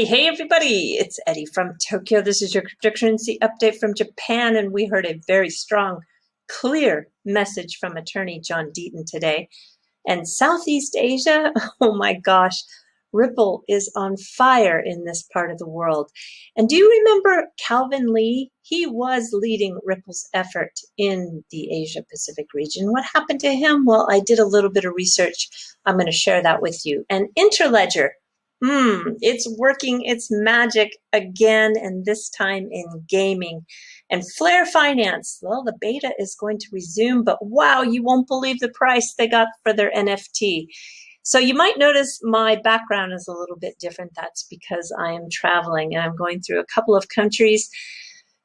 Hey, everybody, it's Eddie from Tokyo. This is your cryptocurrency update from Japan, and we heard a very strong, clear message from attorney John Deaton today. And Southeast Asia, oh my gosh, Ripple is on fire in this part of the world. And do you remember Calvin Lee? He was leading Ripple's effort in the Asia Pacific region. What happened to him? Well, I did a little bit of research. I'm going to share that with you. And Interledger, it's working its magic again, and this time in gaming. And Flare Finance, well, the beta is going to resume, but wow, you won't believe the price they got for their NFT. So you might notice my background is a little bit different. That's because I am traveling and I'm going through a couple of countries.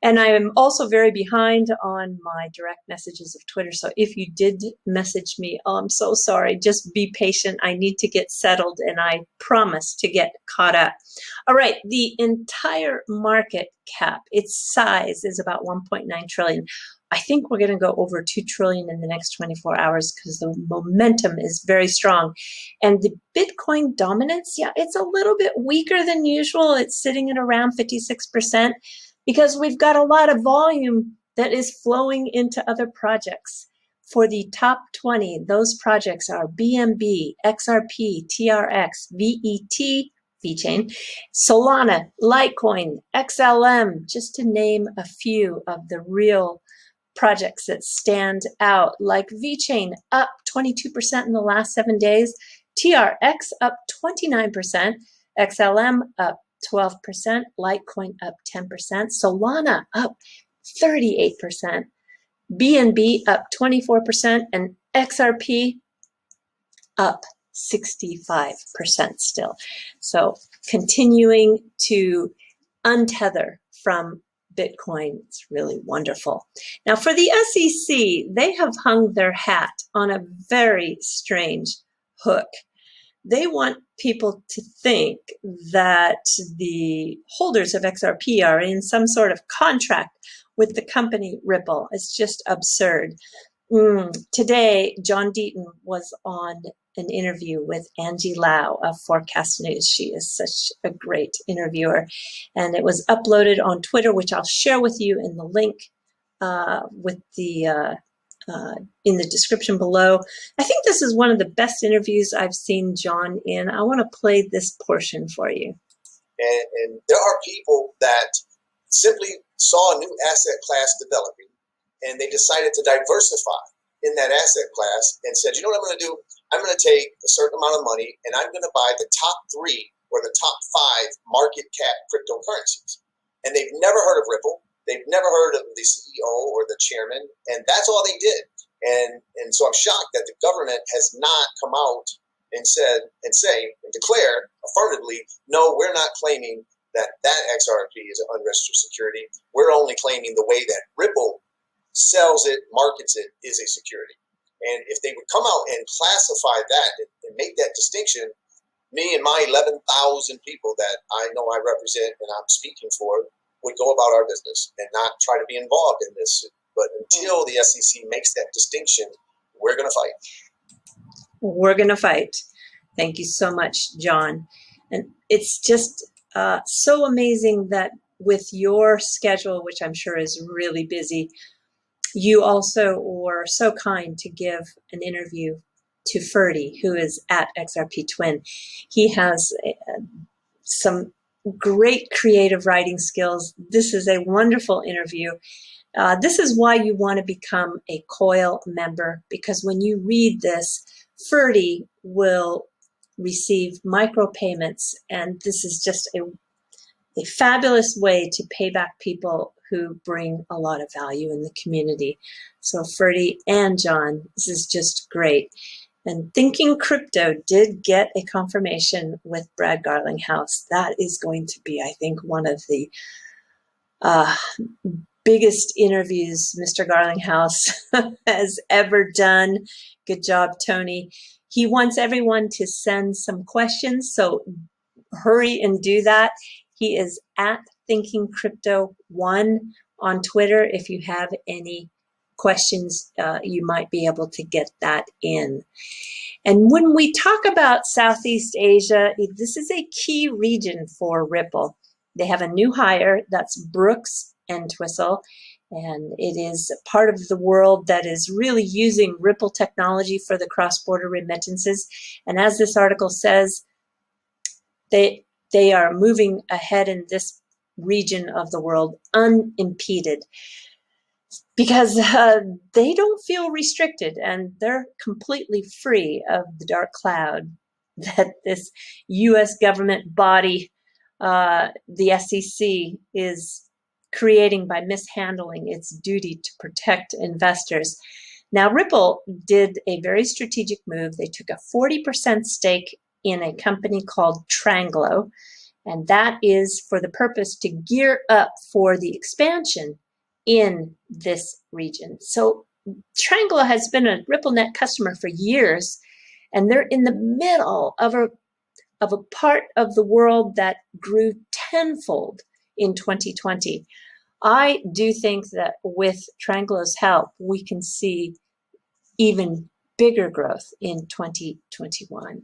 And I am also very behind on my direct messages of Twitter. So if you did message me, oh, I'm so sorry. Just be patient. I need to get settled, and I promise to get caught up. All right, the entire market cap, its size is about 1.9 trillion. I think we're going to go over 2 trillion in the next 24 hours because the momentum is very strong. And the Bitcoin dominance, yeah, it's a little bit weaker than usual. It's sitting at around 56%. Because we've got a lot of volume that is flowing into other projects. For the top 20, those projects are BNB, XRP, TRX, VET, VeChain, Solana, Litecoin, XLM, just to name a few of the real projects that stand out, like VeChain up 22% in the last 7 days, TRX up 29%, XLM up 12%, Litecoin up 10%, Solana up 38%, BNB up 24%, and XRP up 65% still. So continuing to untether from Bitcoin, it's really wonderful. Now for the SEC, they have hung their hat on a very strange hook. They want people to think that the holders of XRP are in some sort of contract with the company Ripple. It's just absurd. Today, John Deaton was on an interview with Angie Lau of Forecast News. She is such a great interviewer. And it was uploaded on Twitter, which I'll share with you in the link in the description below. I think this is one of the best interviews I've seen John in. I want to play this portion for you. And there are people that simply saw a new asset class developing, and they decided to diversify in that asset class and said, you know what I'm going to do? I'm going to take a certain amount of money, and I'm going to buy the top 3 or the top 5 market cap cryptocurrencies. And they've never heard of Ripple. They've never heard of the CEO or the chairman, and that's all they did. And so I'm shocked that the government has not come out and declare affirmatively, no, we're not claiming that XRP is an unregistered security. We're only claiming the way that Ripple sells it, markets it, is a security. And if they would come out and classify that and make that distinction, me and my 11,000 people that I know I represent and I'm speaking for would go about our business and not try to be involved in this. But until the SEC makes that distinction, we're going to fight. We're going to fight. Thank you so much, John. And it's just so amazing that with your schedule, which I'm sure is really busy, you also were so kind to give an interview to Ferdy, who is at XRP Twin. He has some great creative writing skills. This is a wonderful interview. This is why you want to become a COIL member, because when you read this, Ferdy will receive micropayments, and this is just a fabulous way to pay back people who bring a lot of value in the community. So Ferdy and John, this is just great. And Thinking Crypto did get a confirmation with Brad Garlinghouse. That is going to be, I think, one of the biggest interviews Mr. Garlinghouse has ever done. Good job, Tony. He wants everyone to send some questions, so hurry and do that. He is at Thinking Crypto 1 on Twitter if you have any questions, you might be able to get that in. And when we talk about Southeast Asia, this is a key region for Ripple. They have a new hire, that's Brooks Entwistle, and it is part of the world that is really using Ripple technology for the cross-border remittances. And as this article says, they are moving ahead in this region of the world unimpeded, because they don't feel restricted, and they're completely free of the dark cloud that this U.S. government body, the SEC, is creating by mishandling its duty to protect investors. Now, Ripple did a very strategic move. They took a 40% stake in a company called Tranglo, and that is for the purpose to gear up for the expansion in this region. So Tranglo has been a RippleNet customer for years, and they're in the middle of a part of the world that grew tenfold in 2020. I do think that with Tranglo's help, we can see even bigger growth in 2021.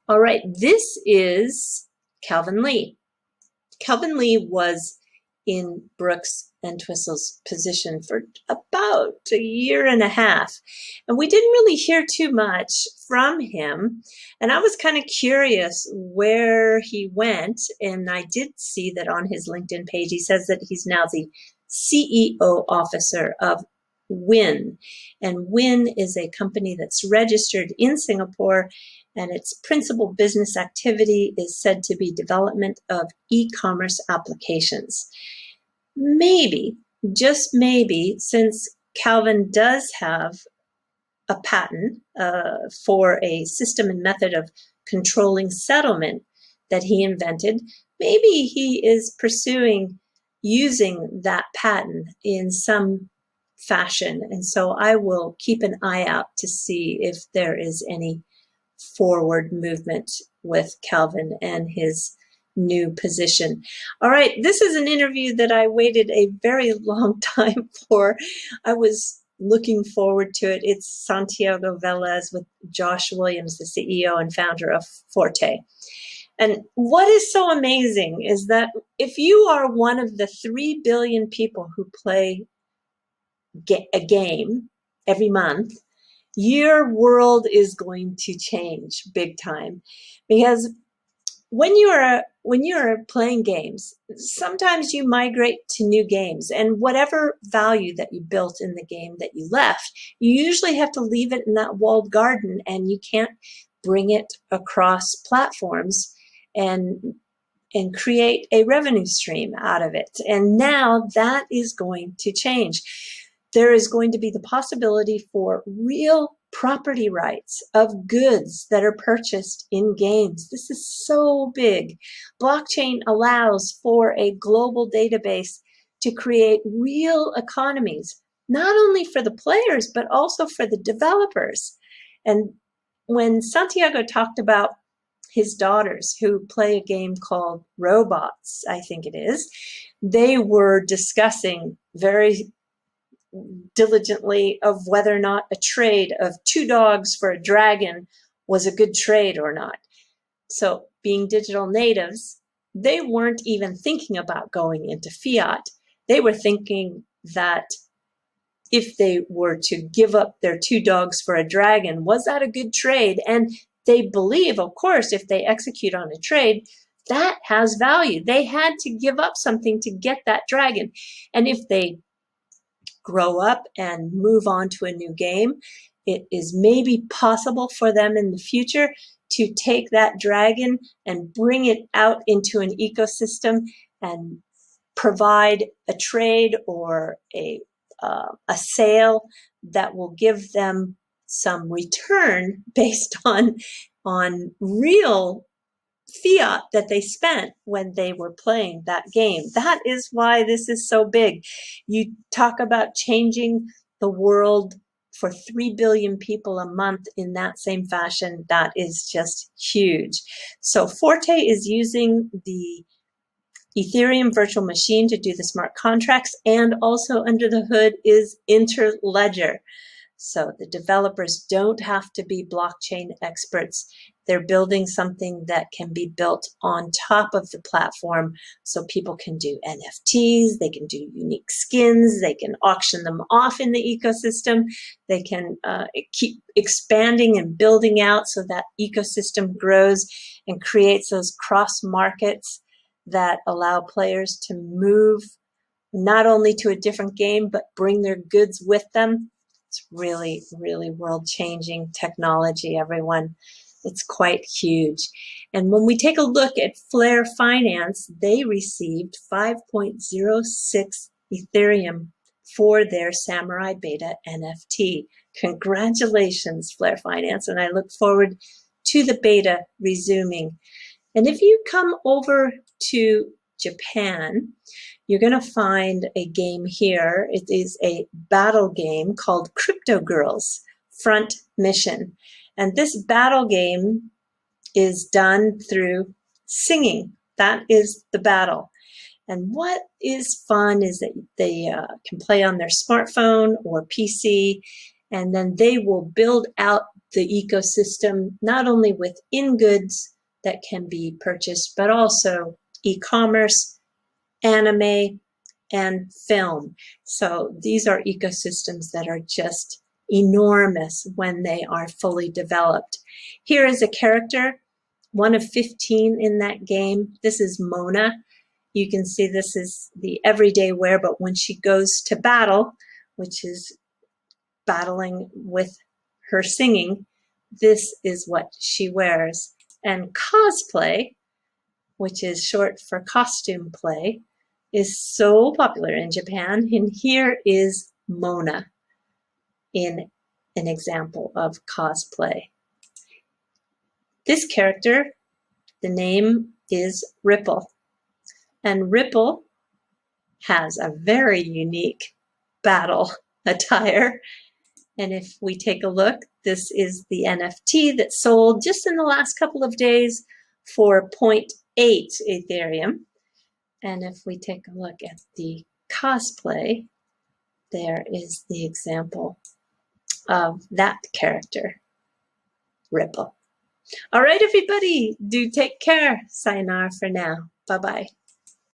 All right, this is Calvin Lee. Calvin Lee was in Brooks and Twistle's position for about a year and a half, and we didn't really hear too much from him, and I was kind of curious where he went, and I did see that on his LinkedIn page he says that he's now the CEO officer of Win, and Win is a company that's registered in Singapore, and its principal business activity is said to be development of e-commerce applications. Maybe, just maybe, since Calvin does have a patent for a system and method of controlling settlement that he invented, maybe he is pursuing using that patent in some fashion. And so I will keep an eye out to see if there is any forward movement with Calvin and his new position. All right, this is an interview that I waited a very long time for. I was looking forward to it. It's Santiago Velez with Josh Williams, the CEO and founder of Forte. And what is so amazing is that if you are one of the 3 billion people who play a game every month, your world is going to change big time. Because when you're playing games, sometimes you migrate to new games, and whatever value that you built in the game that you left, you usually have to leave it in that walled garden, and you can't bring it across platforms and create a revenue stream out of it. And now that is going to change. There is going to be the possibility for real property rights of goods that are purchased in games. This is so big. Blockchain allows for a global database to create real economies, not only for the players, but also for the developers. And when Santiago talked about his daughters who play a game called Robots, I think it is, they were discussing very diligently of whether or not a trade of 2 dogs for a dragon was a good trade or not. So being digital natives, they weren't even thinking about going into fiat. They were thinking that if they were to give up their 2 dogs for a dragon, was that a good trade? And they believe, of course, if they execute on a trade, that has value. They had to give up something to get that dragon. And if they grow up and move on to a new game, it is maybe possible for them in the future to take that dragon and bring it out into an ecosystem and provide a trade or a sale that will give them some return based on real fiat that they spent when they were playing that game. That is why this is so big. You talk about changing the world for 3 billion people a month in that same fashion. That is just huge. So Forte is using the Ethereum virtual machine to do the smart contracts, and also under the hood is Interledger. So the developers don't have to be blockchain experts. They're building something that can be built on top of the platform so people can do NFTs, they can do unique skins, they can auction them off in the ecosystem, they can keep expanding and building out so that ecosystem grows and creates those cross markets that allow players to move not only to a different game, but bring their goods with them. It's really, really world-changing technology, everyone. It's quite huge. And when we take a look at Flare Finance, they received 5.06 Ethereum for their Samurai Beta NFT. Congratulations, Flare Finance, and I look forward to the beta resuming. And if you come over to Japan, you're going to find a game here. It is a battle game called Crypto Girls Front Mission. And this battle game is done through singing. That is the battle. And what is fun is that they can play on their smartphone or PC, and then they will build out the ecosystem, not only with in-goods that can be purchased, but also e-commerce, anime, and film. So these are ecosystems that are just enormous when they are fully developed. Here is a character, one of 15 in that game. This is Mona. You can see this is the everyday wear, but when she goes to battle, which is battling with her singing, this is what she wears. And cosplay, which is short for costume play, is so popular in Japan. And here is Mona in an example of cosplay. This character, the name is Ripple. And Ripple has a very unique battle attire. And if we take a look, this is the NFT that sold just in the last couple of days for 0.8 Ethereum. And if we take a look at the cosplay, there is the example of that character, Ripple. All right, everybody, do take care. Sayonara for now. Bye-bye.